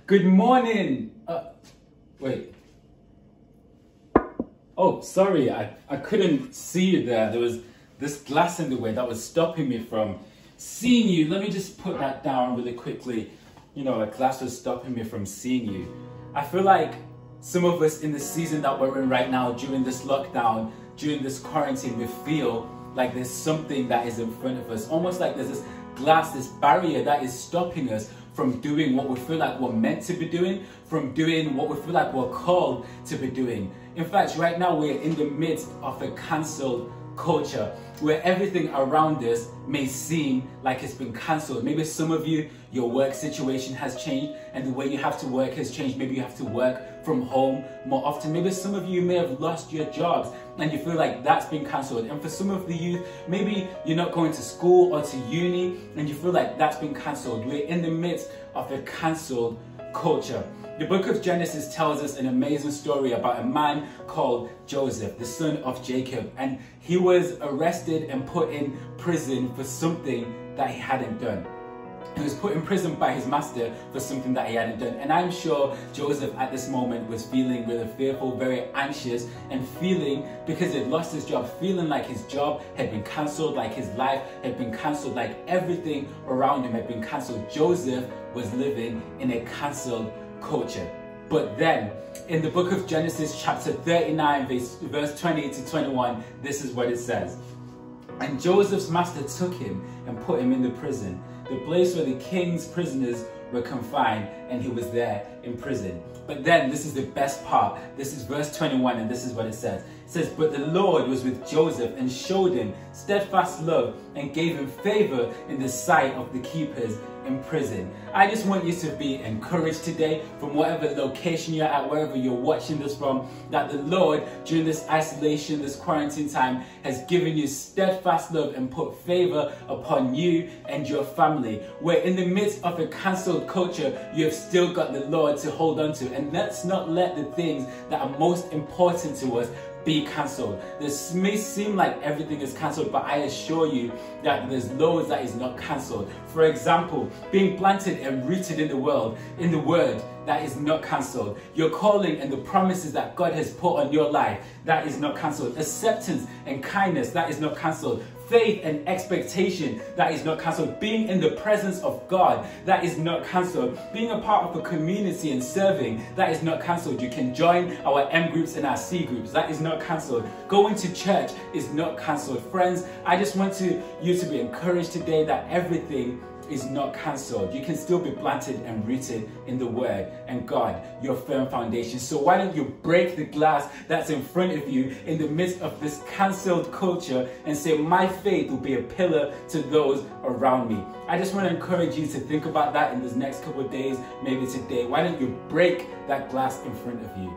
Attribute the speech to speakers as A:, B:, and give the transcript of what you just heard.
A: Good morning. Wait. Oh, sorry. I couldn't see you there. There was this glass in the way that was stopping me from seeing you. Let me just put that down really quickly. You know, a glass was stopping me from seeing you. I feel like some of us in the season that we're in right now, during this lockdown, during this quarantine, we feel like there's something that is in front of us. Almost like there's this glass, this barrier that is stopping us from doing what we feel like we're meant to be doing, from doing what we feel like we're called to be doing. In fact, right now we're in the midst of a cancelled culture where everything around us may seem like it's been cancelled. Maybe some of you, your work situation has changed and the way you have to work has changed. Maybe you have to work from home more often. Maybe some of you may have lost your jobs and you feel like that's been cancelled. And for some of the youth, maybe you're not going to school or to uni and you feel like that's been cancelled. We're in the midst of a cancelled culture. The book of Genesis tells us an amazing story about a man called Joseph, the son of Jacob, and he was arrested and put in prison for something that he hadn't done. He was put in prison by his master for something that he hadn't done. And I'm sure Joseph at this moment was feeling really fearful, very anxious, and feeling, because he'd lost his job, feeling like his job had been cancelled, like his life had been cancelled, like everything around him had been cancelled. Joseph was living in a cancelled culture. But then, in the book of Genesis chapter 39, verse 20 to 21, this is what it says. And Joseph's master took him and put him in the prison, the place where the king's prisoners were confined, and he was there in prison. But then, this is the best part. This is verse 21, and this is what it says. It says, but the Lord was with Joseph and showed him steadfast love and gave him favor in the sight of the keepers in prison. I just want you to be encouraged today from whatever location you're at, wherever you're watching this from, that the Lord during this isolation, this quarantine time, has given you steadfast love and put favor upon you and your family. We're in the midst of a cancelled culture. You have still got the Lord to hold on to, and let's not let the things that are most important to us be cancelled. This may seem like everything is cancelled, but I assure you that there's loads that is not cancelled. For example, being planted and rooted in the world, in the word, that is not cancelled. Your calling and the promises that God has put on your life, that is not cancelled. Acceptance and kindness, that is not cancelled. Faith and expectation, that is not cancelled. Being in the presence of God, that is not cancelled. Being a part of a community and serving, that is not cancelled. You can join our M groups and our C groups, that is not cancelled. Going to church is not cancelled. Friends, I just want you to be encouraged today that everything is not cancelled. You can still be planted and rooted in the word and God, your firm foundation. So why don't you break the glass that's in front of you in the midst of this cancelled culture and say, my faith will be a pillar to those around me. I just want to encourage you to think about that in this next couple of days, maybe today. Why don't you break that glass in front of you?